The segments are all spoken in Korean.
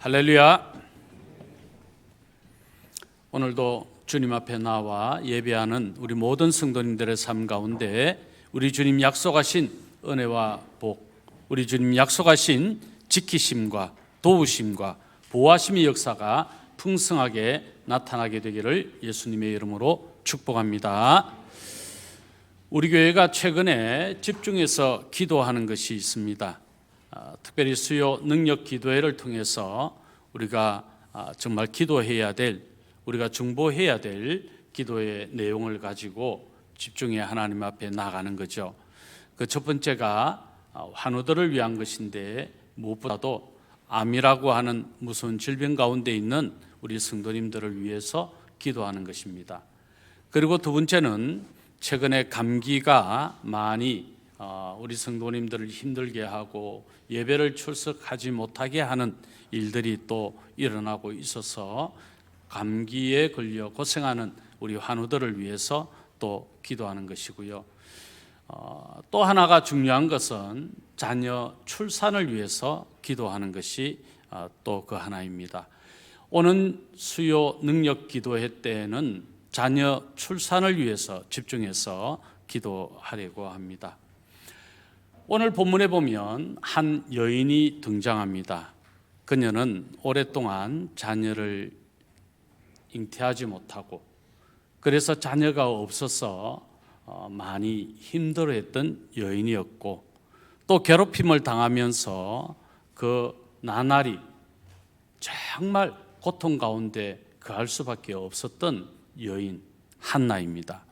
할렐루야. 오늘도 주님 앞에 나와 예배하는 우리 모든 성도님들의 삶 가운데 우리 주님 약속하신 은혜와 복, 우리 주님 약속하신 지키심과 도우심과 보호하심의 역사가 풍성하게 나타나게 되기를 예수님의 이름으로 축복합니다. 우리 교회가 최근에 집중해서 기도하는 것이 있습니다. 특별히 수요 능력 기도회를 통해서 우리가 정말 기도해야 될, 우리가 중보해야 될 기도의 내용을 가지고 집중해 하나님 앞에 나가는 거죠. 그 첫 번째가 환우들을 위한 것인데, 무엇보다도 암이라고 하는 무서운 질병 가운데 있는 우리 성도님들을 위해서 기도하는 것입니다. 그리고 두 번째는 최근에 감기가 많이 우리 성도님들을 힘들게 하고 예배를 출석하지 못하게 하는 일들이 또 일어나고 있어서 감기에 걸려 고생하는 우리 환우들을 위해서 또 기도하는 것이고요. 또 하나가 중요한 것은 자녀 출산을 위해서 기도하는 것이 또 그 하나입니다. 오는 수요 능력 기도회 때에는 자녀 출산을 위해서 집중해서 기도하려고 합니다. 오늘 본문에 보면 한 여인이 등장합니다. 그녀는 오랫동안 자녀를 잉태하지 못하고, 그래서 자녀가 없어서 많이 힘들어했던 여인이었고, 또 괴롭힘을 당하면서 그 나날이 정말 고통 가운데 거할 수밖에 없었던 여인 한나입니다.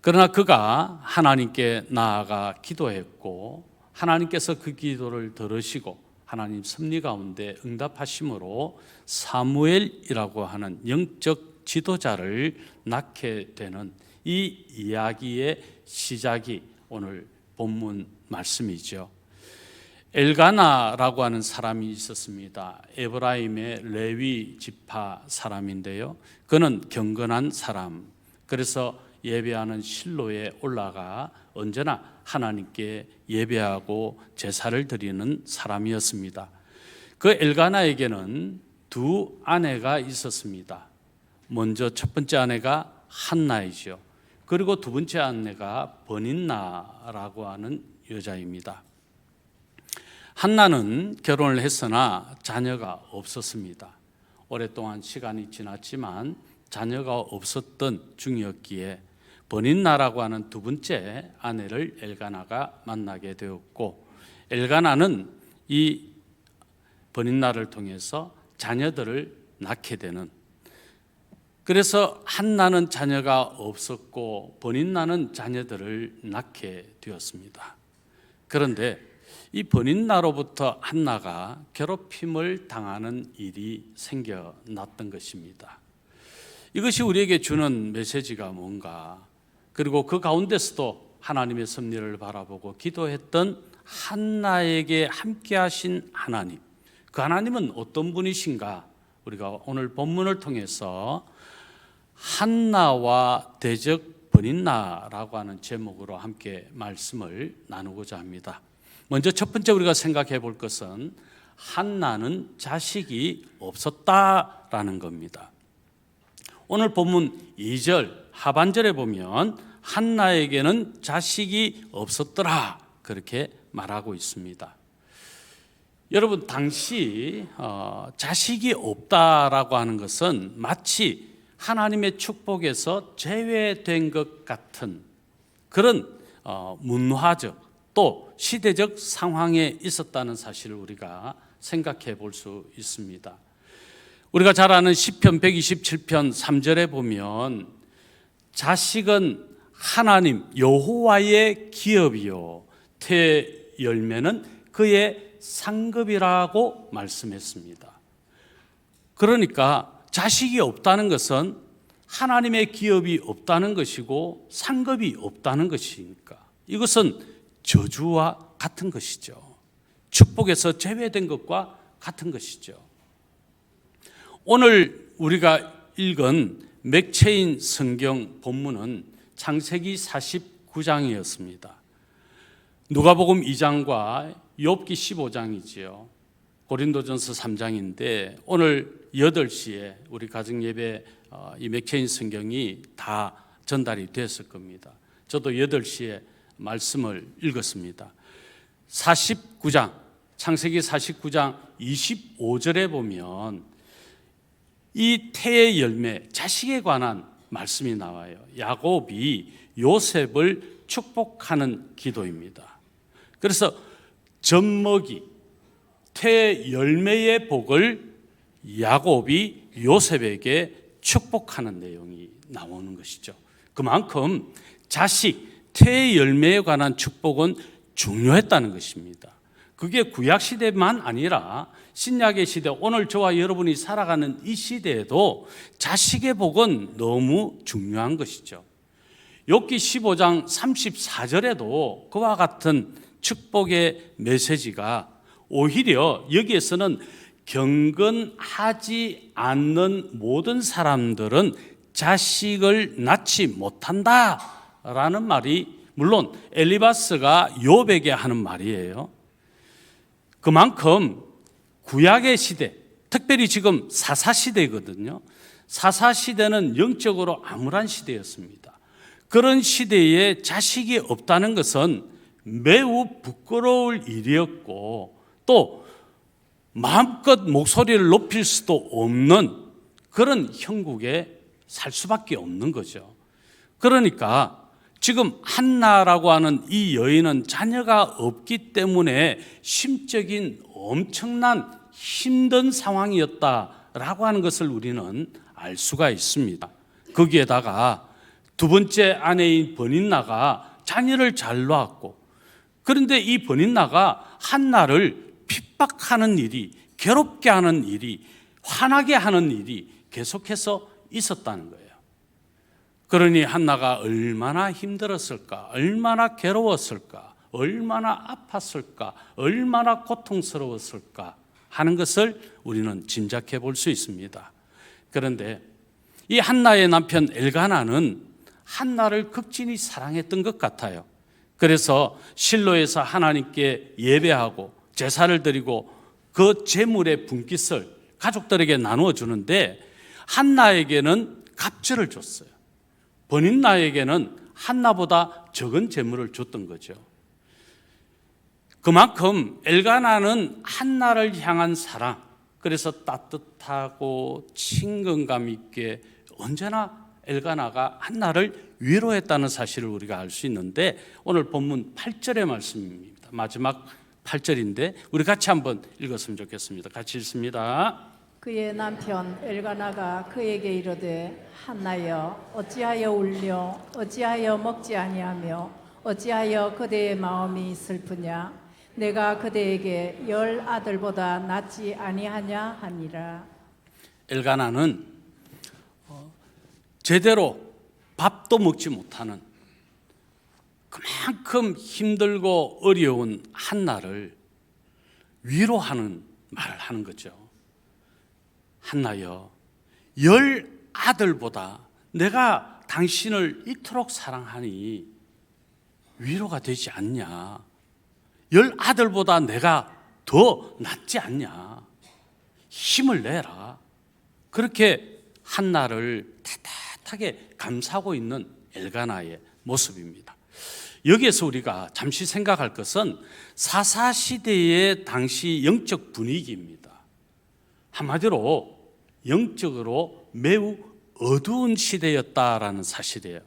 그러나 그가 하나님께 나아가 기도했고, 하나님께서 그 기도를 들으시고 하나님 섭리 가운데 응답하심으로 사무엘이라고 하는 영적 지도자를 낳게 되는 이 이야기의 시작이 오늘 본문 말씀이죠. 엘가나라고 하는 사람이 있었습니다. 에브라임의 레위 지파 사람인데요, 그는 경건한 사람, 그래서 예배하는 실로에 올라가 언제나 하나님께 예배하고 제사를 드리는 사람이었습니다. 그 엘가나에게는 두 아내가 있었습니다. 먼저 첫 번째 아내가 한나이죠. 그리고 두 번째 아내가 버닌나라고 하는 여자입니다. 한나는 결혼을 했으나 자녀가 없었습니다. 오랫동안 시간이 지났지만 자녀가 없었던 중이었기에 버닌나라고 하는 두 번째 아내를 엘가나가 만나게 되었고, 엘가나는 이 버닌나를 통해서 자녀들을 낳게 되는, 그래서 한나는 자녀가 없었고 버닌나는 자녀들을 낳게 되었습니다. 그런데 이 버닌나로부터 한나가 괴롭힘을 당하는 일이 생겨났던 것입니다. 이것이 우리에게 주는 메시지가 뭔가, 그리고 그 가운데서도 하나님의 섭리를 바라보고 기도했던 한나에게 함께 하신 하나님, 그 하나님은 어떤 분이신가, 우리가 오늘 본문을 통해서 한나와 대적 버닌나라고 하는 제목으로 함께 말씀을 나누고자 합니다. 먼저 첫 번째 우리가 생각해 볼 것은 한나는 자식이 없었다라는 겁니다. 오늘 본문 2절 하반절에 보면 한나에게는 자식이 없었더라, 그렇게 말하고 있습니다. 여러분, 당시 자식이 없다라고 하는 것은 마치 하나님의 축복에서 제외된 것 같은 그런 문화적 또 시대적 상황에 있었다는 사실을 우리가 생각해 볼 수 있습니다. 우리가 잘 아는 시편 127편 3절에 보면 자식은 하나님 여호와의 기업이요 태 열매는 그의 상급이라고 말씀했습니다. 그러니까 자식이 없다는 것은 하나님의 기업이 없다는 것이고 상급이 없다는 것이니까 이것은 저주와 같은 것이죠. 축복에서 제외된 것과 같은 것이죠. 오늘 우리가 읽은 맥체인 성경 본문은 창세기 49장이었습니다. 누가복음 2장과 욥기 15장이지요. 고린도전서 3장인데 오늘 8시에 우리 가정예배 이 맥체인 성경이 다 전달이 됐을 겁니다. 저도 8시에 말씀을 읽었습니다. 49장, 창세기 49장 25절에 보면 이 태의 열매, 자식에 관한 말씀이 나와요. 야곱이 요셉을 축복하는 기도입니다. 그래서 젖먹이, 태의 열매의 복을 야곱이 요셉에게 축복하는 내용이 나오는 것이죠. 그만큼 자식, 태의 열매에 관한 축복은 중요했다는 것입니다. 그게 구약시대만 아니라 신약의 시대, 오늘 저와 여러분이 살아가는 이 시대에도 자식의 복은 너무 중요한 것이죠. 욥기 15장 34절에도 그와 같은 축복의 메시지가 오히려 여기에서는 경건하지 않는 모든 사람들은 자식을 낳지 못한다라는 말이 물론 엘리바스가 욥에게 하는 말이에요. 그만큼 구약의 시대, 특별히 지금 사사시대거든요. 사사시대는 영적으로 암울한 시대였습니다. 그런 시대에 자식이 없다는 것은 매우 부끄러울 일이었고 또 마음껏 목소리를 높일 수도 없는 그런 형국에 살 수밖에 없는 거죠. 그러니까 지금 한나라고 하는 이 여인은 자녀가 없기 때문에 심적인 엄청난 힘든 상황이었다라고 하는 것을 우리는 알 수가 있습니다. 거기에다가 두 번째 아내인 버닌나가 자녀를 잘 낳았고, 그런데 이 버닌나가 한나를 핍박하는 일이, 괴롭게 하는 일이, 화나게 하는 일이 계속해서 있었다는 거예요. 그러니 한나가 얼마나 힘들었을까, 얼마나 괴로웠을까, 얼마나 아팠을까, 얼마나 고통스러웠을까 하는 것을 우리는 짐작해 볼 수 있습니다. 그런데 이 한나의 남편 엘가나는 한나를 극진히 사랑했던 것 같아요. 그래서 실로에서 하나님께 예배하고 제사를 드리고 그 제물의 분깃을 가족들에게 나누어 주는데 한나에게는 갑절을 줬어요. 버닌나에게는 한나보다 적은 제물을 줬던 거죠. 그만큼 엘가나는 한나를 향한 사랑, 그래서 따뜻하고 친근감 있게 언제나 엘가나가 한나를 위로했다는 사실을 우리가 알 수 있는데 오늘 본문 8절의 말씀입니다. 마지막 8절인데 우리 같이 한번 읽었으면 좋겠습니다. 같이 읽습니다. 그의 남편 엘가나가 그에게 이르되 한나여 어찌하여 울려 어찌하여 먹지 아니하며 어찌하여 그대의 마음이 슬프냐 내가 그대에게 10 아들보다 낫지 아니하냐 하니라. 엘가나는 제대로 밥도 먹지 못하는 그만큼 힘들고 어려운 한나를 위로하는 말을 하는 거죠. 한나여 10 아들보다 내가 당신을 이토록 사랑하니 위로가 되지 않냐, 10 아들보다 내가 더 낫지 않냐, 힘을 내라. 그렇게 한나를 따뜻하게 감싸고 있는 엘가나의 모습입니다. 여기에서 우리가 잠시 생각할 것은 사사시대의 당시 영적 분위기입니다. 한마디로 영적으로 매우 어두운 시대였다라는 사실이에요.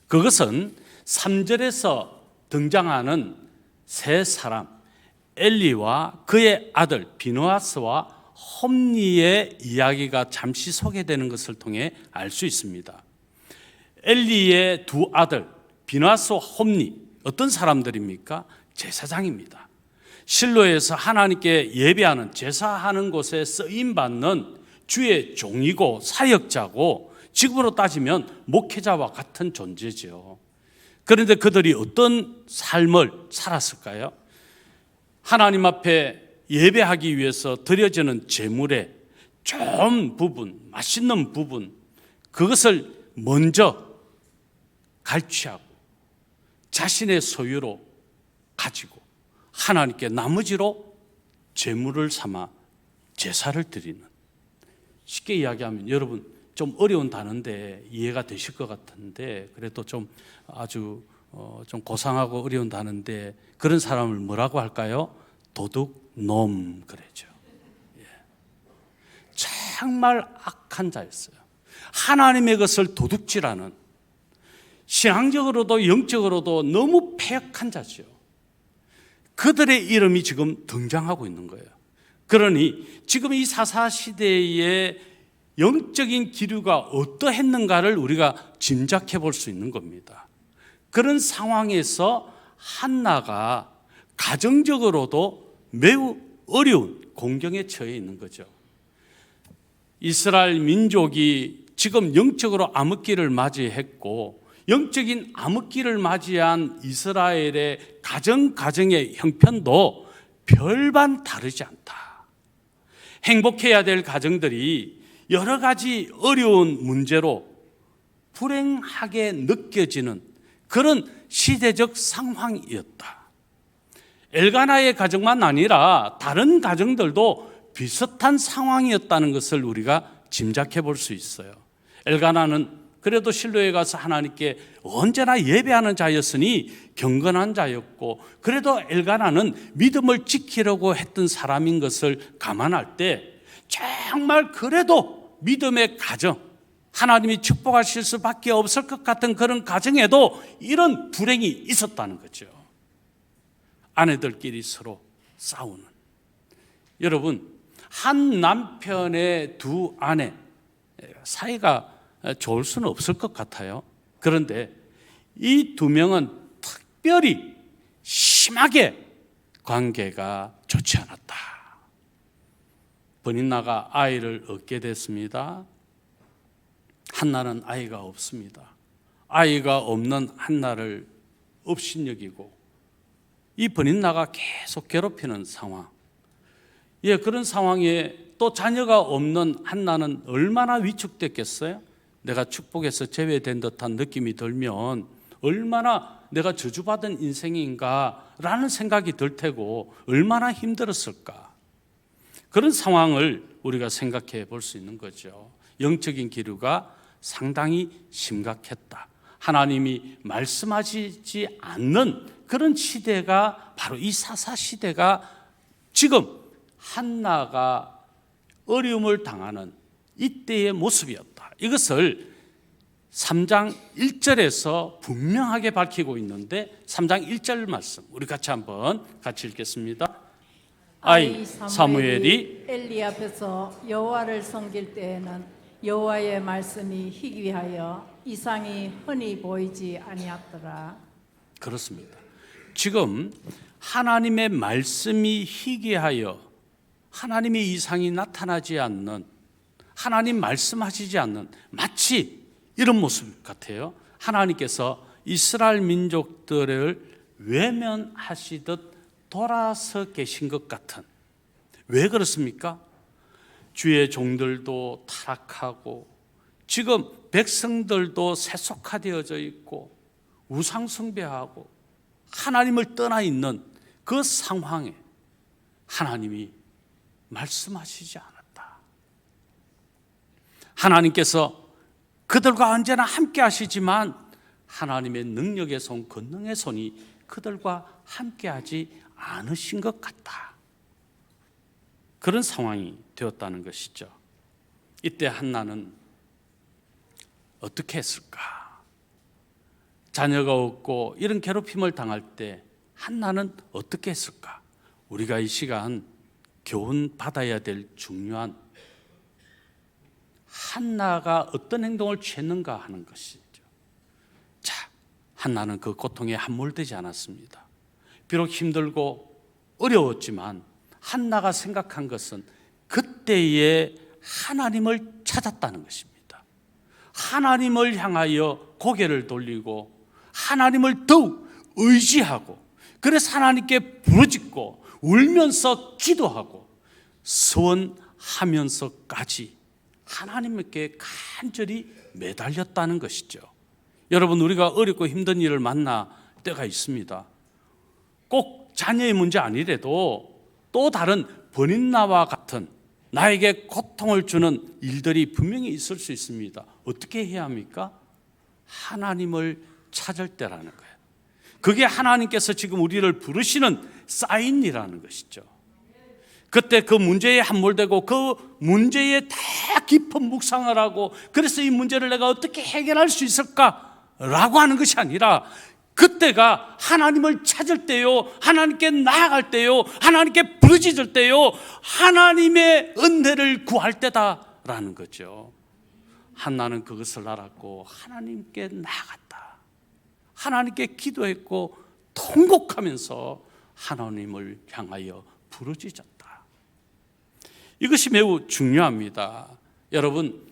그것은 3절에서 등장하는 세 사람, 엘리와 그의 아들 비느하스와 홈리의 이야기가 잠시 소개되는 것을 통해 알 수 있습니다. 엘리의 두 아들 비느하스와 홈리, 어떤 사람들입니까? 제사장입니다. 실로에서 하나님께 예배하는, 제사하는 곳에 쓰임받는 주의 종이고 사역자고 지금으로 따지면 목회자와 같은 존재죠. 그런데 그들이 어떤 삶을 살았을까요? 하나님 앞에 예배하기 위해서 드려지는 제물의 좋은 부분, 맛있는 부분, 그것을 먼저 갈취하고 자신의 소유로 가지고 하나님께 나머지로 제물을 삼아 제사를 드리는, 쉽게 이야기하면 여러분 좀 어려운 단어인데 이해가 되실 것 같은데 그래도 좀 아주 좀 고상하고 어려운 단어인데 그런 사람을 뭐라고 할까요? 도둑놈 그러죠. 정말 악한 자였어요. 하나님의 것을 도둑질하는, 신앙적으로도 영적으로도 너무 패역한 자죠. 그들의 이름이 지금 등장하고 있는 거예요. 그러니 지금 이 사사시대의 영적인 기류가 어떠했는가를 우리가 짐작해 볼 수 있는 겁니다. 그런 상황에서 한나가 가정적으로도 매우 어려운 공경에 처해 있는 거죠. 이스라엘 민족이 지금 영적으로 암흑기를 맞이했고 영적인 암흑기를 맞이한 이스라엘의 가정의 형편도 별반 다르지 않다. 행복해야 될 가정들이 여러 가지 어려운 문제로 불행하게 느껴지는 그런 시대적 상황이었다. 엘가나의 가정만 아니라 다른 가정들도 비슷한 상황이었다는 것을 우리가 짐작해 볼 수 있어요. 엘가나는 그래도 실로에 가서 하나님께 언제나 예배하는 자였으니 경건한 자였고, 그래도 엘가나는 믿음을 지키려고 했던 사람인 것을 감안할 때 정말 그래도 믿음의 가정, 하나님이 축복하실 수밖에 없을 것 같은 그런 가정에도 이런 불행이 있었다는 거죠. 아내들끼리 서로 싸우는. 여러분, 한 남편의 두 아내 사이가 좋을 수는 없을 것 같아요. 그런데 이 두 명은 특별히 심하게 관계가 좋지 않았다. 브닌나가 아이를 얻게 됐습니다. 한나는 아이가 없습니다. 아이가 없는 한나를 업신여기고 이 브닌나가 계속 괴롭히는 상황. 그런 상황에 또 자녀가 없는 한나는 얼마나 위축됐겠어요? 내가 축복에서 제외된 듯한 느낌이 들면 얼마나 내가 저주받은 인생인가라는 생각이 들 테고 얼마나 힘들었을까. 그런 상황을 우리가 생각해 볼 수 있는 거죠. 영적인 기류가 상당히 심각했다. 하나님이 말씀하시지 않는 그런 시대가 바로 이 사사시대가 지금 한나가 어려움을 당하는 이때의 모습이었다. 이것을 3장 1절에서 분명하게 밝히고 있는데 3장 1절 말씀 우리 같이 읽겠습니다. 아이 사무엘이 엘리 앞에서 여호와를 섬길 때에는 여호와의 말씀이 희귀하여 이상이 흔히 보이지 아니하더라. 그렇습니다. 지금 하나님의 말씀이 희귀하여 하나님의 이상이 나타나지 않는, 하나님 말씀하시지 않는 마치 이런 모습 같아요. 하나님께서 이스라엘 민족들을 외면하시듯 돌아서 계신 것 같은. 왜 그렇습니까? 주의 종들도 타락하고 지금 백성들도 세속화되어져 있고 우상 숭배하고 하나님을 떠나 있는 그 상황에 하나님이 말씀하시지 않았다. 하나님께서 그들과 언제나 함께 하시지만 하나님의 능력의 손, 권능의 손이 그들과 함께 하지 않으신 것 같다. 그런 상황이 되었다는 것이죠. 이때 한나는 어떻게 했을까? 자녀가 없고 이런 괴롭힘을 당할 때 한나는 어떻게 했을까? 우리가 이 시간 교훈 받아야 될 중요한 한나가 어떤 행동을 취했는가 하는 것이죠. 자, 한나는 그 고통에 함몰되지 않았습니다. 비록 힘들고 어려웠지만 한나가 생각한 것은 그때의 하나님을 찾았다는 것입니다. 하나님을 향하여 고개를 돌리고 하나님을 더욱 의지하고, 그래서 하나님께 부르짖고 울면서 기도하고 서원하면서까지 하나님께 간절히 매달렸다는 것이죠. 여러분, 우리가 어렵고 힘든 일을 만나 때가 있습니다. 꼭 자녀의 문제 아니래도 또 다른 버닌나와 같은 나에게 고통을 주는 일들이 분명히 있을 수 있습니다. 어떻게 해야 합니까? 하나님을 찾을 때라는 거예요. 그게 하나님께서 지금 우리를 부르시는 사인이라는 것이죠. 그때 그 문제에 함몰되고 그 문제에 더 깊은 묵상을 하고, 그래서 이 문제를 내가 어떻게 해결할 수 있을까라고 하는 것이 아니라, 그때가 하나님을 찾을 때요, 하나님께 나아갈 때요, 하나님께 부르짖을 때요, 하나님의 은혜를 구할 때다라는 거죠. 한나는 그것을 알았고 하나님께 나아갔다. 하나님께 기도했고 통곡하면서 하나님을 향하여 부르짖었다. 이것이 매우 중요합니다. 여러분,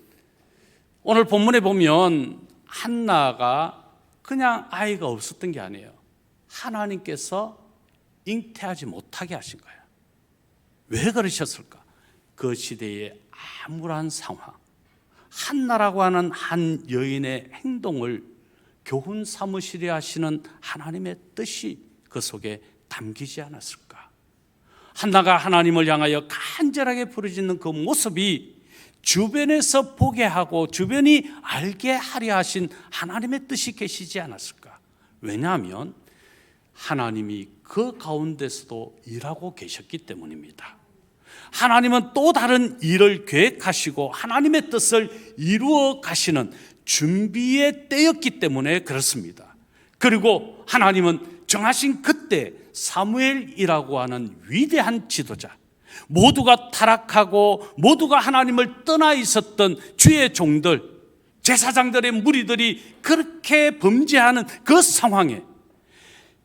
오늘 본문에 보면 한나가 그냥 아이가 없었던 게 아니에요. 하나님께서 잉태하지 못하게 하신 거예요. 왜 그러셨을까? 그 시대의 암울한 상황, 한나라고 하는 한 여인의 행동을 교훈 삼으시려 하시는 하나님의 뜻이 그 속에 담기지 않았을까? 한나가 하나님을 향하여 간절하게 부르짖는 그 모습이 주변에서 보게 하고 주변이 알게 하려 하신 하나님의 뜻이 계시지 않았을까? 왜냐하면 하나님이 그 가운데서도 일하고 계셨기 때문입니다. 하나님은 또 다른 일을 계획하시고 하나님의 뜻을 이루어 가시는 준비의 때였기 때문에 그렇습니다. 그리고 하나님은 정하신 그때 사무엘이라고 하는 위대한 지도자, 모두가 타락하고 모두가 하나님을 떠나 있었던 주의 종들, 제사장들의 무리들이 그렇게 범죄하는 그 상황에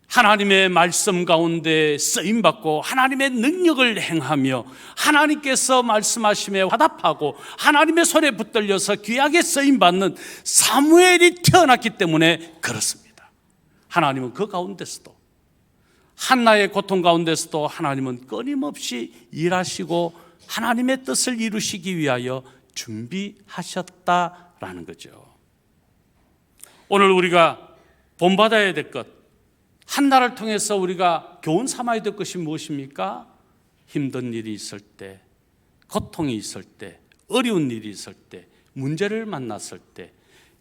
하나님의 말씀 가운데 쓰임받고 하나님의 능력을 행하며 하나님께서 말씀하심에 화답하고 하나님의 손에 붙들려서 귀하게 쓰임받는 사무엘이 태어났기 때문에 그렇습니다. 하나님은 그 가운데서도, 한나의 고통 가운데서도 하나님은 끊임없이 일하시고 하나님의 뜻을 이루시기 위하여 준비하셨다라는 거죠. 오늘 우리가 본받아야 될 것, 한나를 통해서 우리가 교훈 삼아야 될 것이 무엇입니까? 힘든 일이 있을 때, 고통이 있을 때, 어려운 일이 있을 때, 문제를 만났을 때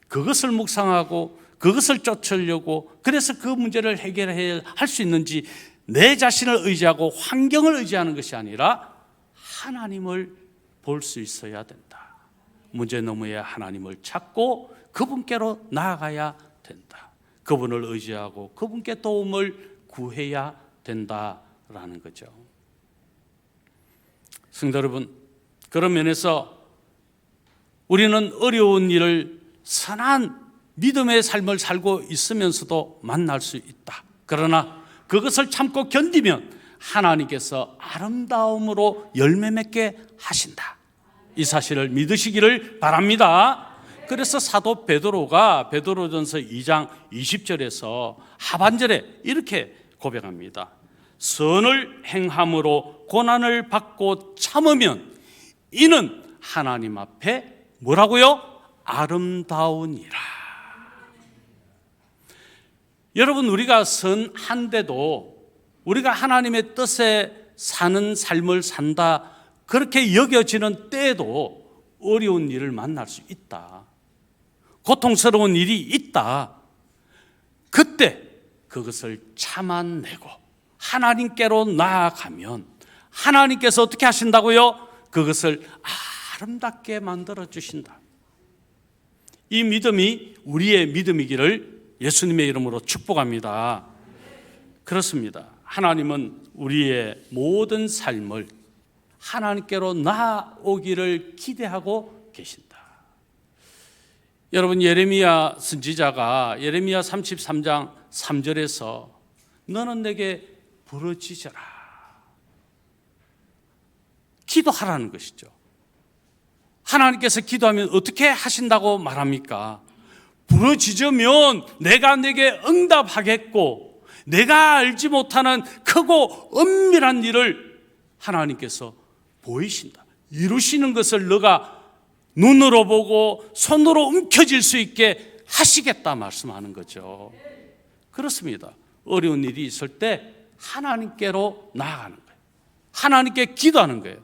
그것을 묵상하고 그것을 쫓으려고, 그래서 그 문제를 해결해야 할 수 있는지 내 자신을 의지하고 환경을 의지하는 것이 아니라 하나님을 볼 수 있어야 된다. 문제 너머에 하나님을 찾고 그분께로 나아가야 된다. 그분을 의지하고 그분께 도움을 구해야 된다라는 거죠. 성도 여러분, 그런 면에서 우리는 어려운 일을 선한 믿음의 삶을 살고 있으면서도 만날 수 있다. 그러나 그것을 참고 견디면 하나님께서 아름다움으로 열매 맺게 하신다. 이 사실을 믿으시기를 바랍니다. 그래서 사도 베드로가 베드로전서 2장 20절에서 하반절에 이렇게 고백합니다. 선을 행함으로 고난을 받고 참으면 이는 하나님 앞에 뭐라고요? 아름다우니라. 여러분, 우리가 선한데도 우리가 하나님의 뜻에 사는 삶을 산다, 그렇게 여겨지는 때에도 어려운 일을 만날 수 있다. 고통스러운 일이 있다. 그때 그것을 참아내고 하나님께로 나아가면 하나님께서 어떻게 하신다고요? 그것을 아름답게 만들어 주신다. 이 믿음이 우리의 믿음이기를 예수님의 이름으로 축복합니다. 그렇습니다. 하나님은 우리의 모든 삶을 하나님께로 나아오기를 기대하고 계신다. 여러분, 예레미야 선지자가 예레미야 33장 3절에서 너는 내게 부르짖어라, 기도하라는 것이죠. 하나님께서 기도하면 어떻게 하신다고 말합니까? 부르짖으면 내가 내게 응답하겠고 내가 알지 못하는 크고 은밀한 일을 하나님께서 보이신다. 이루시는 것을 너가 눈으로 보고 손으로 움켜쥘 수 있게 하시겠다 말씀하는 거죠. 그렇습니다. 어려운 일이 있을 때 하나님께로 나아가는 거예요. 하나님께 기도하는 거예요.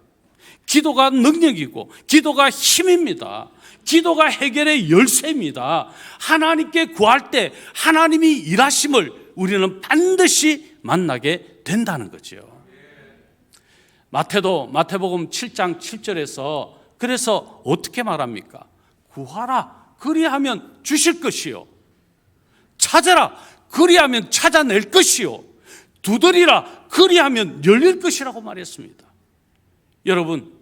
기도가 능력이고 기도가 힘입니다. 기도가 해결의 열쇠입니다. 하나님께 구할 때 하나님이 일하심을 우리는 반드시 만나게 된다는 거죠. 마태복음 7장 7절에서 그래서 어떻게 말합니까? 구하라 그리하면 주실 것이요, 찾아라 그리하면 찾아낼 것이요, 두드리라 그리하면 열릴 것이라고 말했습니다. 여러분,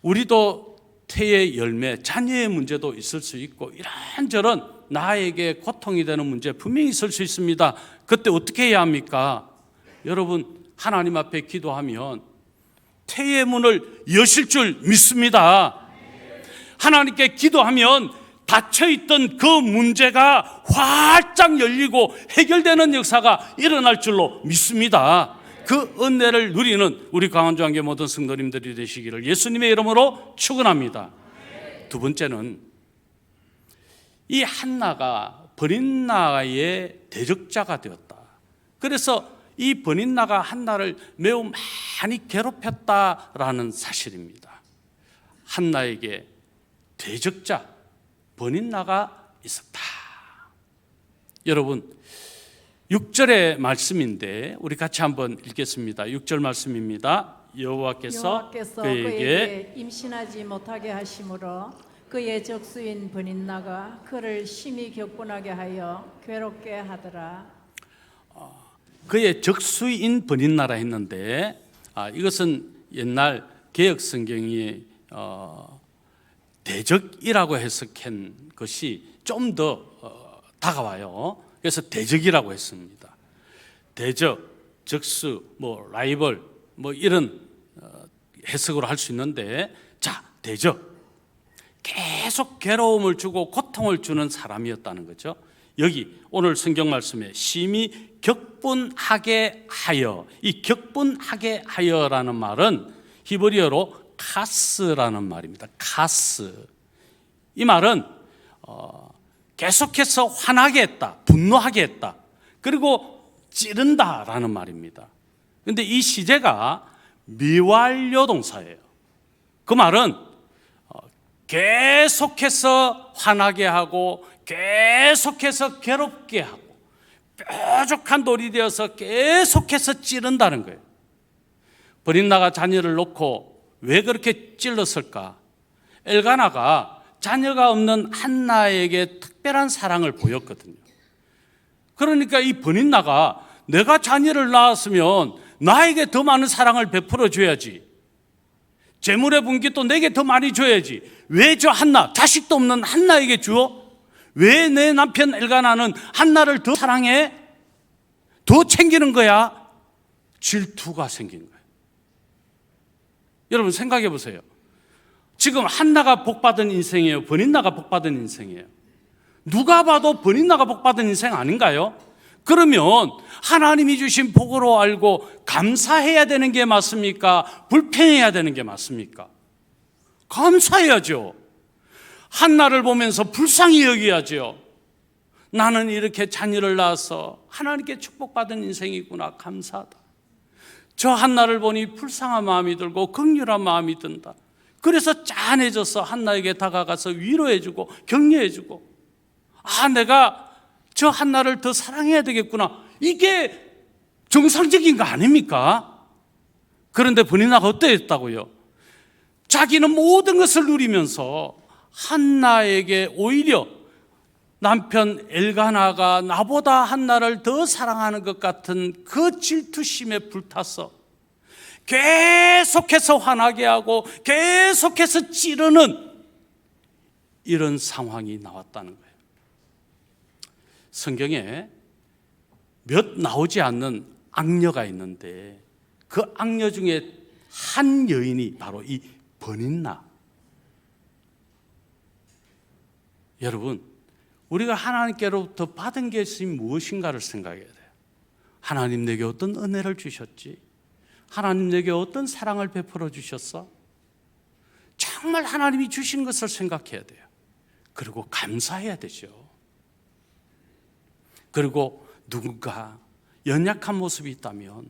우리도 태의 열매, 자녀의 문제도 있을 수 있고 이런저런 나에게 고통이 되는 문제 분명히 있을 수 있습니다. 그때 어떻게 해야 합니까? 여러분, 하나님 앞에 기도하면 태의 문을 여실 줄 믿습니다. 하나님께 기도하면 닫혀있던 그 문제가 활짝 열리고 해결되는 역사가 일어날 줄로 믿습니다. 그 은혜를 누리는 우리 강원주한교 모든 성도님들이 되시기를 예수님의 이름으로 축원합니다. 두 번째는 이 한나가 버린나의 대적자가 되었다. 그래서 이 버린나가 한나를 매우 많이 괴롭혔다라는 사실입니다. 한나에게 대적자 버린나가 있었다. 여러분, 6절의 말씀인데 우리 같이 한번 읽겠습니다. 6절 말씀입니다. 여호와께서 그에게 임신하지 못하게 하심으로 그의 적수인 버린나가 그를 심히 격분하게 하여 괴롭게 하더라. 그의 적수인 버린나라 했는데 이것은 옛날 개역 성경이 대적이라고 해석한 것이 좀 더 다가와요. 그래서 대적이라고 했습니다. 대적, 적수, 라이벌 이런 해석으로 할 수 있는데, 자, 대적, 계속 괴로움을 주고 고통을 주는 사람이었다는 거죠. 여기 오늘 성경 말씀에 심히 격분하게 하여, 이 격분하게 하여라는 말은 히브리어로 카스라는 말입니다. 카스. 이 말은 계속해서 화나게 했다, 분노하게 했다, 그리고 찌른다라는 말입니다. 그런데 이 시제가 미완료 동사예요. 그 말은 계속해서 화나게 하고 계속해서 괴롭게 하고 뾰족한 돌이 되어서 계속해서 찌른다는 거예요. 버린나가 자녀를 놓고 왜 그렇게 찔렀을까? 엘가나가 자녀가 없는 한나에게 특별한 사랑을 보였거든요. 그러니까 이 버린나가 내가 자녀를 낳았으면 나에게 더 많은 사랑을 베풀어 줘야지, 재물의 분깃도 내게 더 많이 줘야지, 왜 저 한나, 자식도 없는 한나에게 주어? 왜 내 남편 엘가나는 한나를 더 사랑해? 더 챙기는 거야? 질투가 생긴 거예요. 여러분 생각해 보세요. 지금 한나가 복받은 인생이에요? 버린나가 복받은 인생이에요? 누가 봐도 버린나가 복받은 인생 아닌가요? 그러면 하나님이 주신 복으로 알고 감사해야 되는 게 맞습니까? 불평해야 되는 게 맞습니까? 감사해야죠. 한나를 보면서 불쌍히 여겨야죠. 나는 이렇게 자녀를 낳아서 하나님께 축복받은 인생이구나, 감사하다. 저 한나를 보니 불쌍한 마음이 들고 긍휼한 마음이 든다. 그래서 짠해져서 한나에게 다가가서 위로해주고 격려해주고, 내가 저 한나를 더 사랑해야 되겠구나, 이게 정상적인 거 아닙니까? 그런데 버린나가 어땠다고요? 자기는 모든 것을 누리면서 한나에게 오히려 남편 엘가나가 나보다 한나를 더 사랑하는 것 같은 그 질투심에 불타서 계속해서 화나게 하고 계속해서 찌르는 이런 상황이 나왔다는 거예요. 성경에 몇 나오지 않는 악녀가 있는데 그 악녀 중에 한 여인이 바로 이 버린나. 여러분, 우리가 하나님께로부터 받은 것이 무엇인가를 생각해야 돼요. 하나님 내게 어떤 은혜를 주셨지? 하나님 내게 어떤 사랑을 베풀어 주셨어? 정말 하나님이 주신 것을 생각해야 돼요. 그리고 감사해야 되죠. 그리고 누군가 연약한 모습이 있다면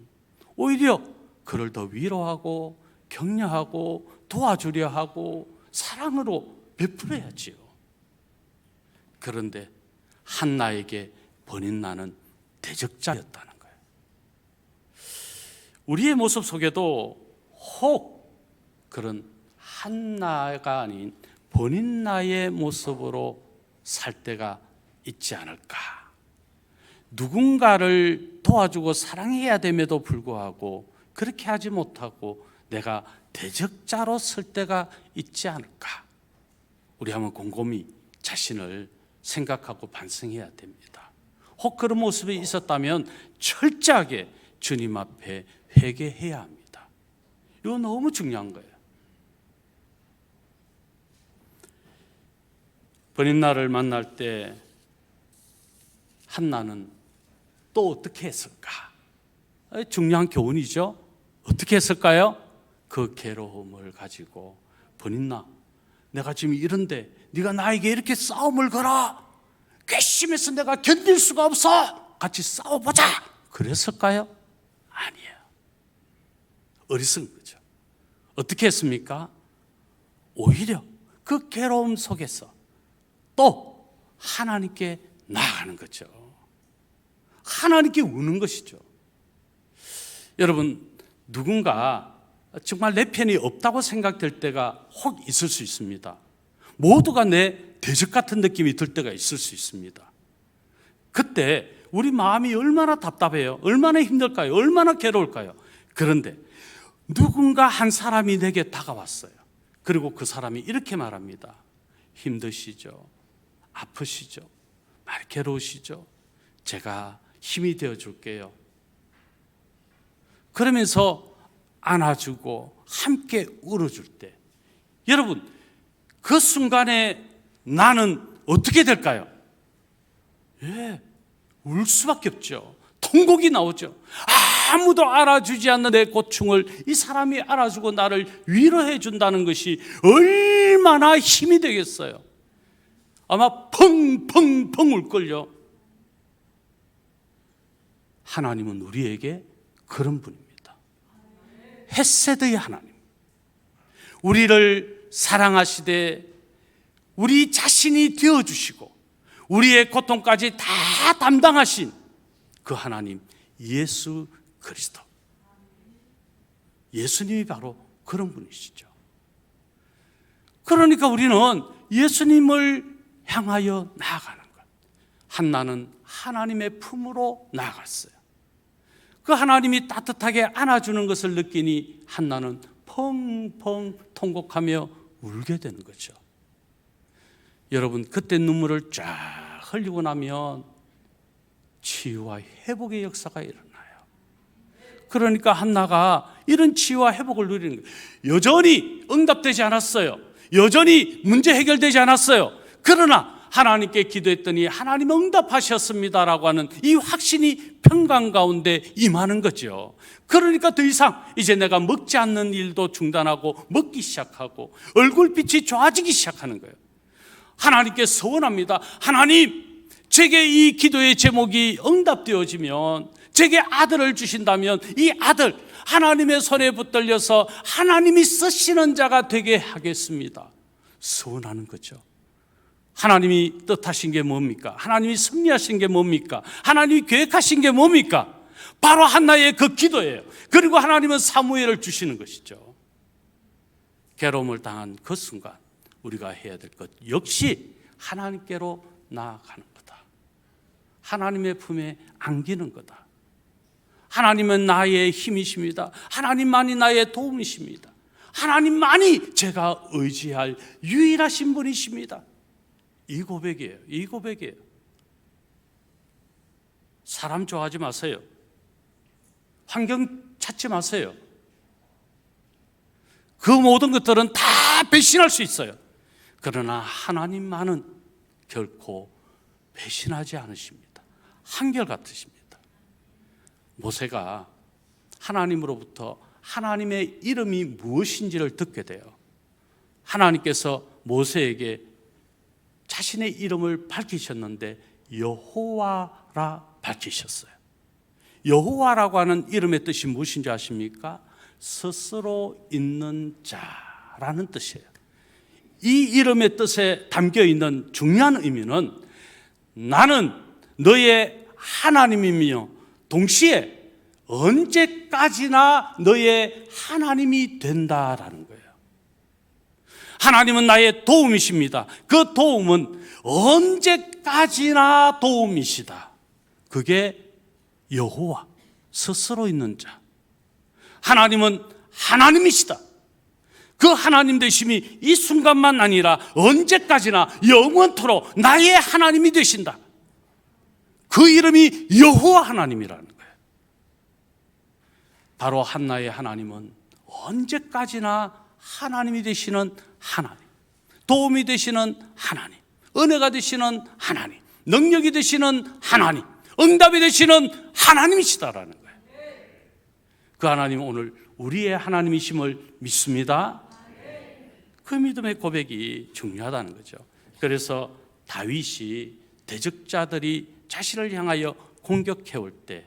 오히려 그를 더 위로하고 격려하고 도와주려 하고 사랑으로 베풀어야지요. 그런데 한나에게 버닌나는 대적자였다는 거예요. 우리의 모습 속에도 혹 그런 한나가 아닌 버닌나의 모습으로 살 때가 있지 않을까. 누군가를 도와주고 사랑해야 됨에도 불구하고 그렇게 하지 못하고 내가 대적자로 설 때가 있지 않을까. 우리 한번 곰곰이 자신을 생각하고 반성해야 됩니다. 혹 그런 모습이 있었다면 철저하게 주님 앞에 회개해야 합니다. 이거 너무 중요한 거예요. 버닌나를 만날 때 한나는 또 어떻게 했을까? 중요한 교훈이죠. 어떻게 했을까요? 그 괴로움을 가지고 버닌나, 내가 지금 이런데 네가 나에게 이렇게 싸움을 걸어. 괘씸해서 내가 견딜 수가 없어. 같이 싸워보자. 그랬을까요? 아니에요. 어리석은 거죠. 어떻게 했습니까? 오히려 그 괴로움 속에서 또 하나님께 나아가는 거죠. 하나님께 우는 것이죠. 여러분, 누군가 정말 내 편이 없다고 생각될 때가 혹 있을 수 있습니다. 모두가 내 대적 같은 느낌이 들 때가 있을 수 있습니다. 그때 우리 마음이 얼마나 답답해요. 얼마나 힘들까요? 얼마나 괴로울까요? 그런데 누군가 한 사람이 내게 다가왔어요. 그리고 그 사람이 이렇게 말합니다. 힘드시죠? 아프시죠? 많이 괴로우시죠? 제가 힘이 되어 줄게요. 그러면서 안아주고 함께 울어줄 때, 여러분, 그 순간에 나는 어떻게 될까요? 울 수밖에 없죠. 통곡이 나오죠. 아무도 알아주지 않는 내 고충을 이 사람이 알아주고 나를 위로해 준다는 것이 얼마나 힘이 되겠어요. 아마 펑펑펑 울걸요. 하나님은 우리에게 그런 분입니다. 헤세드의 하나님, 우리를 사랑하시되 우리 자신이 되어주시고 우리의 고통까지 다 담당하신 그 하나님 예수 그리스도, 예수님이 바로 그런 분이시죠. 그러니까 우리는 예수님을 향하여 나아가는 것. 한나는 하나님의 품으로 나아갔어요. 그 하나님이 따뜻하게 안아주는 것을 느끼니 한나는 펑펑 통곡하며 울게 되는 거죠. 여러분, 그때 눈물을 쫙 흘리고 나면 치유와 회복의 역사가 일어나요. 그러니까 한나가 이런 치유와 회복을 누리는 거예요. 여전히 응답되지 않았어요. 여전히 문제 해결되지 않았어요. 그러나 하나님께 기도했더니 하나님 응답하셨습니다라고 하는 이 확신이 평강 가운데 임하는 거죠. 그러니까 더 이상 이제 내가 먹지 않는 일도 중단하고 먹기 시작하고 얼굴빛이 좋아지기 시작하는 거예요. 하나님께 서원합니다. 하나님, 제게 이 기도의 제목이 응답되어지면, 제게 아들을 주신다면 이 아들 하나님의 손에 붙들려서 하나님이 쓰시는 자가 되게 하겠습니다. 서원하는 거죠. 하나님이 뜻하신 게 뭡니까? 하나님이 섭리하신 게 뭡니까? 하나님이 계획하신 게 뭡니까? 바로 한나의 그 기도예요. 그리고 하나님은 사무엘을 주시는 것이죠. 괴로움을 당한 그 순간 우리가 해야 될 것 역시 하나님께로 나아가는 거다. 하나님의 품에 안기는 거다. 하나님은 나의 힘이십니다. 하나님만이 나의 도움이십니다. 하나님만이 제가 의지할 유일하신 분이십니다. 이 고백이에요. 이 고백이에요. 사람 좋아하지 마세요. 환경 찾지 마세요. 그 모든 것들은 다 배신할 수 있어요. 그러나 하나님만은 결코 배신하지 않으십니다. 한결같으십니다. 모세가 하나님으로부터 하나님의 이름이 무엇인지를 듣게 돼요. 하나님께서 모세에게 자신의 이름을 밝히셨는데 여호와라 밝히셨어요. 여호와라고 하는 이름의 뜻이 무엇인지 아십니까? 스스로 있는 자라는 뜻이에요. 이 이름의 뜻에 담겨 있는 중요한 의미는 나는 너의 하나님이며 동시에 언제까지나 너의 하나님이 된다라는 거예요. 하나님은 나의 도움이십니다. 그 도움은 언제까지나 도움이시다. 그게 여호와, 스스로 있는 자. 하나님은 하나님이시다. 그 하나님 되심이 이 순간만 아니라 언제까지나 영원토록 나의 하나님이 되신다. 그 이름이 여호와 하나님이라는 거예요. 바로 한나의 하나님은 언제까지나 하나님이 되시는 하나님, 도움이 되시는 하나님, 은혜가 되시는 하나님, 능력이 되시는 하나님, 응답이 되시는 하나님이시다라는 거예요. 그 하나님은 오늘 우리의 하나님이심을 믿습니다. 그 믿음의 고백이 중요하다는 거죠. 그래서 다윗이 대적자들이 자신을 향하여 공격해올 때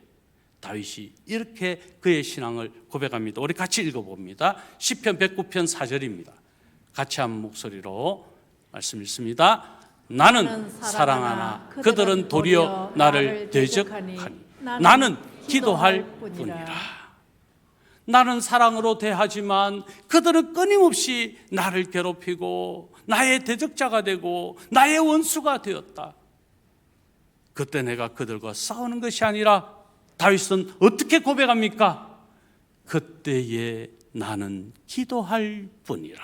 다윗이 이렇게 그의 신앙을 고백합니다. 우리 같이 읽어봅니다. 시편 109편 4절입니다. 같이 한 목소리로 말씀 읽습니다. 나는 사랑하나 그들은 도리어 나를 대적하니 나는 기도할 뿐이라. 나는 사랑으로 대하지만 그들은 끊임없이 나를 괴롭히고 나의 대적자가 되고 나의 원수가 되었다. 그때 내가 그들과 싸우는 것이 아니라 다윗은 어떻게 고백합니까? 그때에 나는 기도할 뿐이라.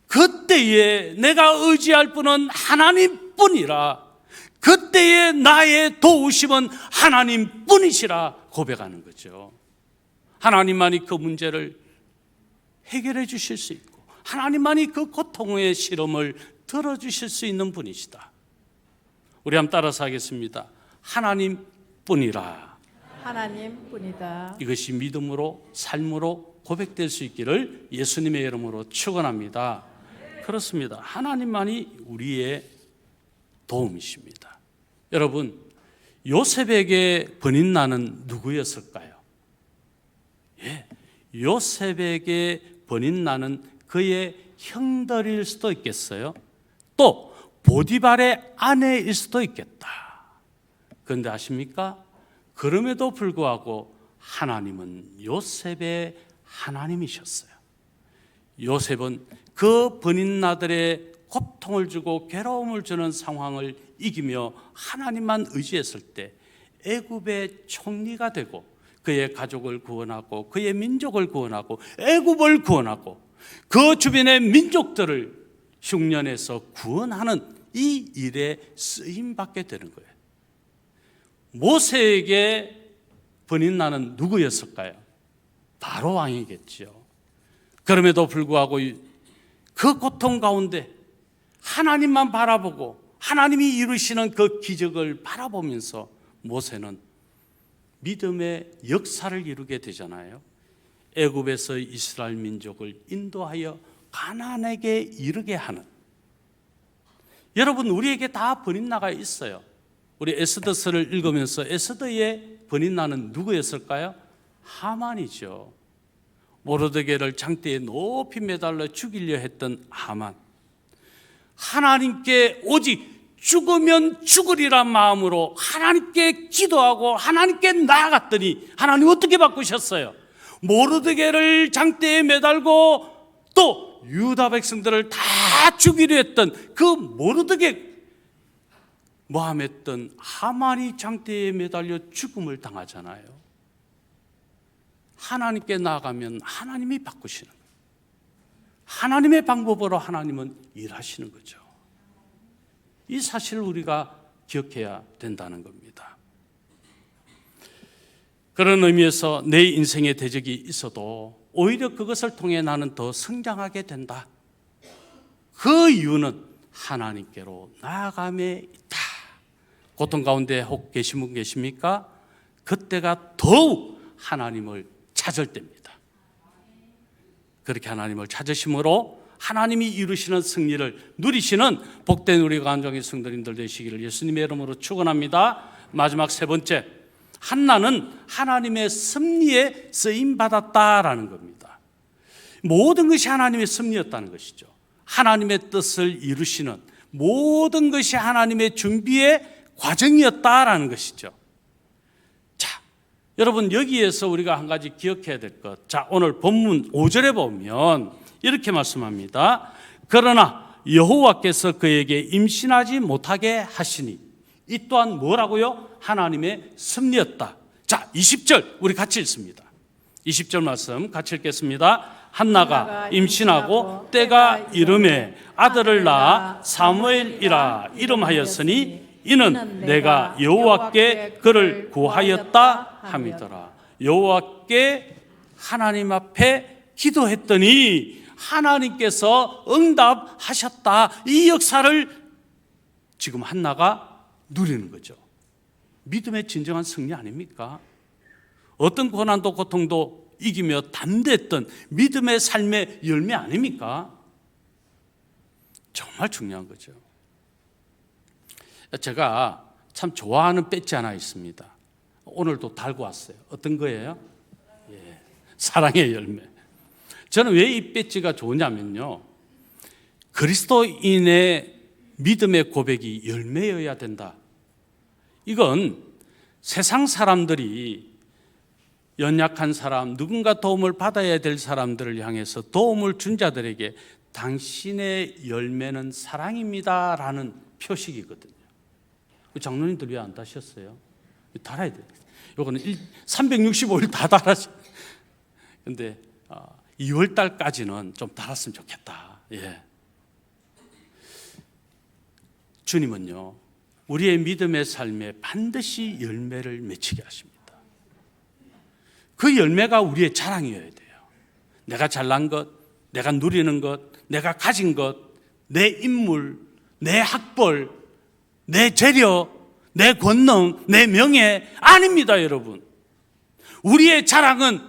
그때에 내가 의지할 분은 하나님뿐이라. 그때에 나의 도우심은 하나님뿐이시라 고백하는 거죠. 하나님만이 그 문제를 해결해 주실 수 있고 하나님만이 그 고통의 시름을 들어주실 수 있는 분이시다. 우리 한번 따라서 하겠습니다. 하나님뿐이라. 하나님뿐이다. 이것이 믿음으로 삶으로 고백될 수 있기를 예수님의 이름으로 축원합니다. 그렇습니다. 하나님만이 우리의 도움이십니다. 여러분, 요셉에게 번인나는 누구였을까요? 요셉에게 번인나는 그의 형들일 수도 있겠어요. 또 보디발의 아내일 수도 있겠다. 그런데 아십니까? 그럼에도 불구하고 하나님은 요셉의 하나님이셨어요. 요셉은 그 번인나들의 고통을 주고 괴로움을 주는 상황을 이기며 하나님만 의지했을 때 애굽의 총리가 되고 그의 가족을 구원하고 그의 민족을 구원하고 애굽을 구원하고 그 주변의 민족들을 흉년에서 구원하는 이 일에 쓰임받게 되는 거예요. 모세에게 번인나는 누구였을까요? 바로 왕이겠죠. 그럼에도 불구하고 그 고통 가운데 하나님만 바라보고 하나님이 이루시는 그 기적을 바라보면서 모세는 믿음의 역사를 이루게 되잖아요. 애굽에서 이스라엘 민족을 인도하여 가나안에게 이르게 하는. 여러분, 우리에게 다 번인나가 있어요. 우리 에스더서를 읽으면서 에스더의 번인나는 누구였을까요? 하만이죠. 모르드게를 장대에 높이 매달려 죽이려 했던 하만. 하나님께 오직 죽으면 죽으리란 마음으로 하나님께 기도하고 하나님께 나아갔더니 하나님 어떻게 바꾸셨어요? 모르드게를 장대에 매달고 또 유다 백성들을 다 죽이려 했던 그 모르드게 모함했던 하만이 장대에 매달려 죽음을 당하잖아요. 하나님께 나아가면 하나님이 바꾸시는 거예요. 하나님의 방법으로 하나님은 일하시는 거죠. 이 사실을 우리가 기억해야 된다는 겁니다. 그런 의미에서 내 인생에 대적이 있어도 오히려 그것을 통해 나는 더 성장하게 된다. 그 이유는 하나님께로 나아감에 있다. 고통 가운데 혹 계신 분 계십니까? 그때가 더욱 하나님을 찾을 때입니다. 그렇게 하나님을 찾으심으로 하나님이 이루시는 승리를 누리시는 복된 우리 간종의 성도님들 되시기를 예수님의 이름으로 축원합니다. 마지막 세 번째, 한나는 하나님의 섭리에 쓰임받았다라는 겁니다. 모든 것이 하나님의 섭리였다는 것이죠. 하나님의 뜻을 이루시는 모든 것이 하나님의 준비의 과정이었다라는 것이죠. 자, 여러분 여기에서 우리가 한 가지 기억해야 될 것. 자, 오늘 본문 5절에 보면 이렇게 말씀합니다. 그러나 여호와께서 그에게 임신하지 못하게 하시니 이 또한 뭐라고요? 하나님의 섭리였다. 자, 20절 우리 같이 읽습니다. 20절 말씀 같이 읽겠습니다. 한나가 임신하고 때가 이름에 아들을 낳아 사무엘이라 이름하였으니 이는 내가 여호와께 그를 구하였다 함이더라. 여호와께 하나님 앞에 기도했더니 하나님께서 응답하셨다. 이 역사를 지금 한나가 누리는 거죠. 믿음의 진정한 승리 아닙니까? 어떤 고난도 고통도 이기며 담대했던 믿음의 삶의 열매 아닙니까? 정말 중요한 거죠. 제가 참 좋아하는 배지 하나 있습니다. 오늘도 달고 왔어요. 어떤 거예요? 예, 사랑의 열매. 저는 왜 이 배지가 좋으냐면요, 그리스도인의 믿음의 고백이 열매여야 된다. 이건 세상 사람들이 연약한 사람, 누군가 도움을 받아야 될 사람들을 향해서 도움을 준 자들에게 당신의 열매는 사랑입니다 라는 표식이거든요. 장로님들 왜 안 다셨어요? 달아야 돼요. 이거는 365일 다 달아서. 근데 2월 달까지는 좀 달았으면 좋겠다. 예. 주님은요, 우리의 믿음의 삶에 반드시 열매를 맺히게 하십니다. 그 열매가 우리의 자랑이어야 돼요. 내가 잘난 것, 내가 누리는 것, 내가 가진 것, 내 인물, 내 학벌, 내 재력, 내 권능, 내 명예 아닙니다, 여러분. 우리의 자랑은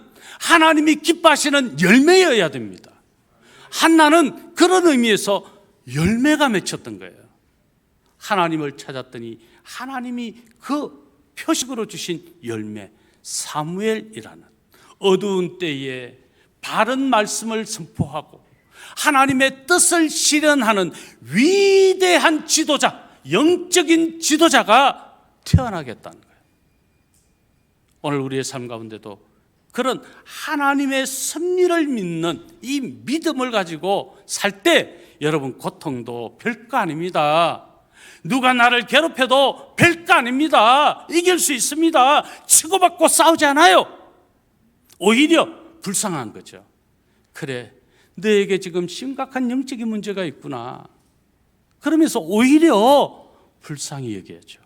하나님이 기뻐하시는 열매여야 됩니다. 한나는 그런 의미에서 열매가 맺혔던 거예요. 하나님을 찾았더니 하나님이 그 표식으로 주신 열매, 사무엘이라는 어두운 때에 바른 말씀을 선포하고 하나님의 뜻을 실현하는 위대한 지도자, 영적인 지도자가 태어나겠다는 거예요. 오늘 우리의 삶 가운데도 그런 하나님의 섭리를 믿는 이 믿음을 가지고 살 때 여러분 고통도 별거 아닙니다. 누가 나를 괴롭혀도 별거 아닙니다. 이길 수 있습니다. 치고받고 싸우지 않아요. 오히려 불쌍한 거죠. 그래, 너에게 지금 심각한 영적인 문제가 있구나. 그러면서 오히려 불쌍히 여겨야죠.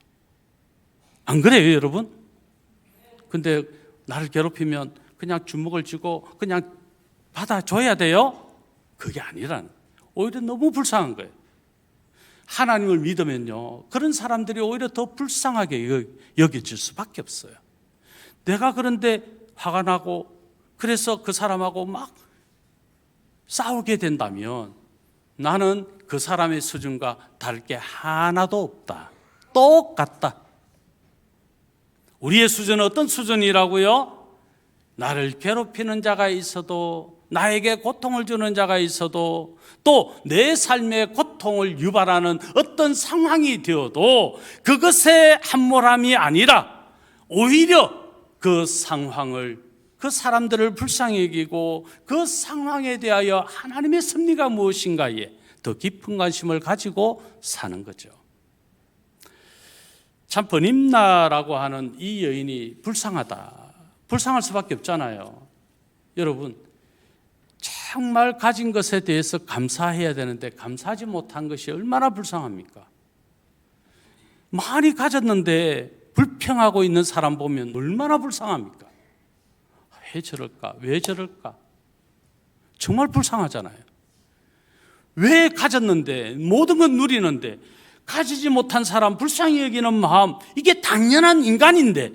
안 그래요, 여러분? 근데 나를 괴롭히면 그냥 주먹을 쥐고 그냥 받아줘야 돼요? 그게 아니란, 오히려 너무 불쌍한 거예요. 하나님을 믿으면요, 그런 사람들이 오히려 더 불쌍하게 여겨질 수밖에 없어요. 내가 그런데 화가 나고 그래서 그 사람하고 막 싸우게 된다면 나는 그 사람의 수준과 다를 게 하나도 없다. 똑같다. 우리의 수준은 어떤 수준이라고요? 나를 괴롭히는 자가 있어도, 나에게 고통을 주는 자가 있어도, 또 내 삶에 고통을 유발하는 어떤 상황이 되어도 그것의 함몰함이 아니라 오히려 그 상황을, 그 사람들을 불쌍히 여기고 그 상황에 대하여 하나님의 섭리가 무엇인가에 더 깊은 관심을 가지고 사는 거죠. 참 버님나라고 하는 이 여인이 불쌍하다. 불쌍할 수밖에 없잖아요. 여러분, 정말 가진 것에 대해서 감사해야 되는데 감사하지 못한 것이 얼마나 불쌍합니까? 많이 가졌는데 불평하고 있는 사람 보면 얼마나 불쌍합니까? 왜 저럴까? 왜 저럴까? 정말 불쌍하잖아요. 왜 가졌는데, 모든 건 누리는데 가지지 못한 사람 불쌍히 여기는 마음, 이게 당연한 인간인데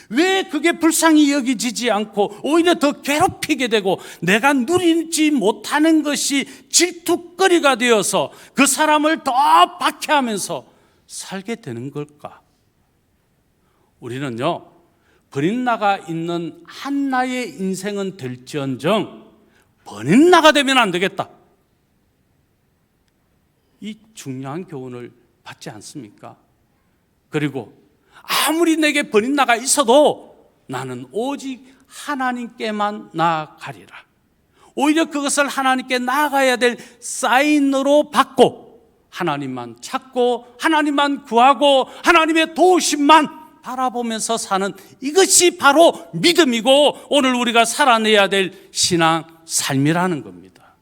왜 그게 불쌍히 여기지지 않고 오히려 더 괴롭히게 되고 내가 누리지 못하는 것이 질투거리가 되어서 그 사람을 더 박해하면서 살게 되는 걸까? 우리는요, 버린나가 있는 한나의 인생은 될지언정 버린나가 되면 안 되겠다. 이 중요한 교훈을 받지 않습니까? 그리고 아무리 내게 버린나가 있어도 나는 오직 하나님께만 나아가리라. 오히려 그것을 하나님께 나아가야 될 사인으로 받고 하나님만 찾고 하나님만 구하고 하나님의 도우심만 바라보면서 사는 이것이 바로 믿음이고 오늘 우리가 살아내야 될 신앙 삶이라는 겁니다.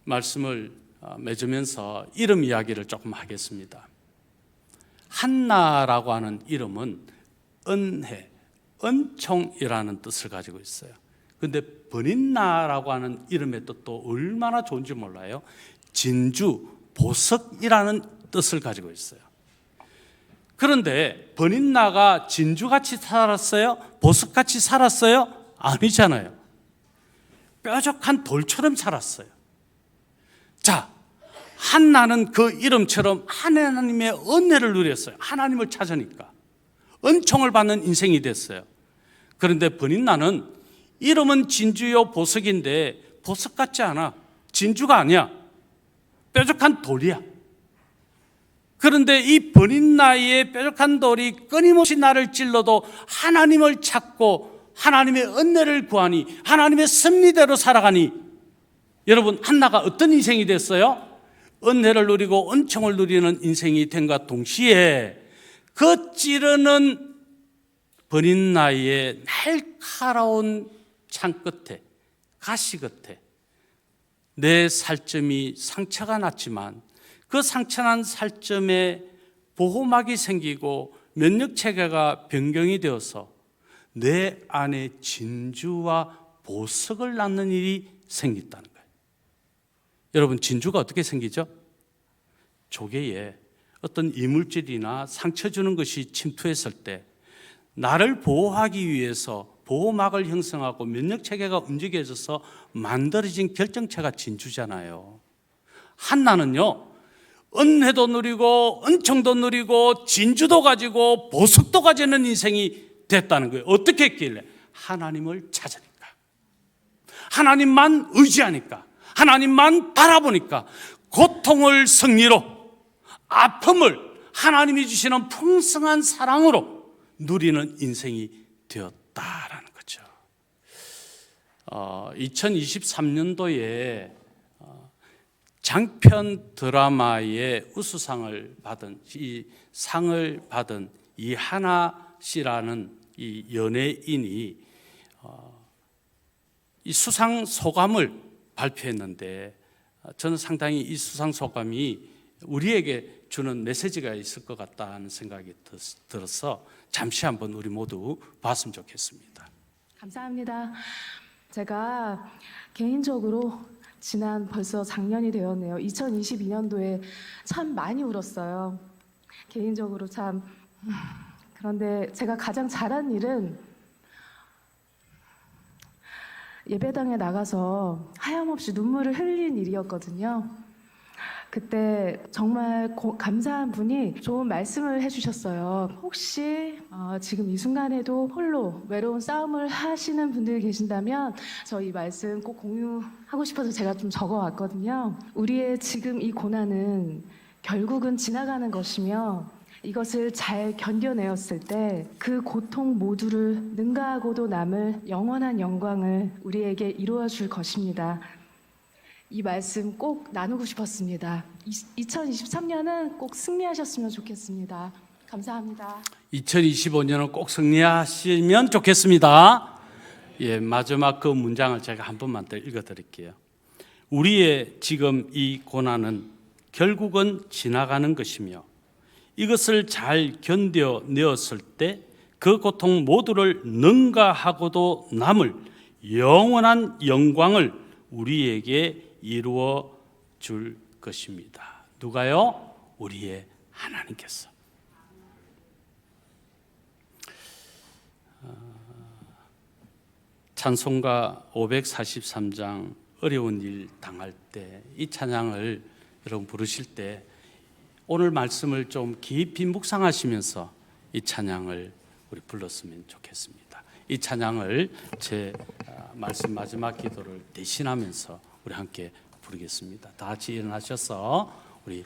말씀을 맺으면서 이름 이야기를 조금 하겠습니다. 한나라고 하는 이름은 은혜, 은총이라는 뜻을 가지고 있어요. 그런데 버닌나라고 하는 이름의 뜻도 얼마나 좋은지 몰라요. 진주, 보석이라는 뜻을 가지고 있어요. 그런데 버닌나가 진주같이 살았어요? 보석같이 살았어요? 아니잖아요. 뾰족한 돌처럼 살았어요. 자, 한나는 그 이름처럼 하나님의 은혜를 누렸어요. 하나님을 찾으니까 은총을 받는 인생이 됐어요. 그런데 버닌나는 이름은 진주요 보석인데 보석 같지 않아. 진주가 아니야. 뾰족한 돌이야. 그런데 이 버닌나의 뾰족한 돌이 끊임없이 나를 찔러도 하나님을 찾고 하나님의 은혜를 구하니 하나님의 섭리대로 살아가니 여러분 한나가 어떤 인생이 됐어요? 은혜를 누리고 은총을 누리는 인생이 된과 동시에 그 찌르는 버닌나의 날카로운 창 끝에 가시 끝에 내 살점이 상처가 났지만 그 상처난 살점에 보호막이 생기고 면역체계가 변경이 되어서 내 안에 진주와 보석을 낳는 일이 생겼다는 거예요. 여러분 진주가 어떻게 생기죠? 조개에 어떤 이물질이나 상처 주는 것이 침투했을 때 나를 보호하기 위해서 보호막을 형성하고 면역체계가 움직여져서 만들어진 결정체가 진주잖아요. 한나는요 은혜도 누리고 은총도 누리고 진주도 가지고 보석도 가지는 인생이 됐다는 거예요. 어떻게 했길래? 하나님을 찾으니까, 하나님만 의지하니까, 하나님만 바라보니까 고통을 승리로, 아픔을 하나님이 주시는 풍성한 사랑으로 누리는 인생이 되었다라는 거죠. 2023년도에 장편 드라마의 우수상을 받은 이 상을 받은 이하나 씨라는 이 연예인이 이 수상 소감을 발표했는데 저는 상당히 이 수상 소감이 우리에게 주는 메시지가 있을 것 같다는 생각이 들어서 잠시 한번 우리 모두 봤으면 좋겠습니다. 감사합니다. 제가 개인적으로 지난 벌써 작년이 되었네요. 2022년도에 참 많이 울었어요. 개인적으로 참. 그런데 제가 가장 잘한 일은 예배당에 나가서 하염없이 눈물을 흘린 일이었거든요. 그때 정말 감사한 분이 좋은 말씀을 해주셨어요. 혹시 지금 이 순간에도 홀로 외로운 싸움을 하시는 분들이 계신다면 저 이 말씀 꼭 공유하고 싶어서 제가 좀 적어왔거든요. 우리의 지금 이 고난은 결국은 지나가는 것이며 이것을 잘 견뎌내었을 때 그 고통 모두를 능가하고도 남을 영원한 영광을 우리에게 이루어 줄 것입니다. 이 말씀 꼭 나누고 싶었습니다. 2023년은 꼭 승리하셨으면 좋겠습니다. 감사합니다. 2025년은 꼭 승리하시면 좋겠습니다. 예, 마지막 그 문장을 제가 한 번만 더 읽어드릴게요. 우리의 지금 이 고난은 결국은 지나가는 것이며 이것을 잘 견뎌내었을 때 그 고통 모두를 능가하고도 남을 영원한 영광을 우리에게 이루어 줄 것입니다. 누가요? 우리의 하나님께서. 찬송가 543장 어려운 일 당할 때 이 찬양을 여러분 부르실 때 오늘 말씀을 좀 깊이 묵상하시면서 이 찬양을 우리 불렀으면 좋겠습니다. 이 찬양을 제 말씀 마지막 기도를 대신하면서 우리 함께 부르겠습니다. 다 같이 일어나셔서 우리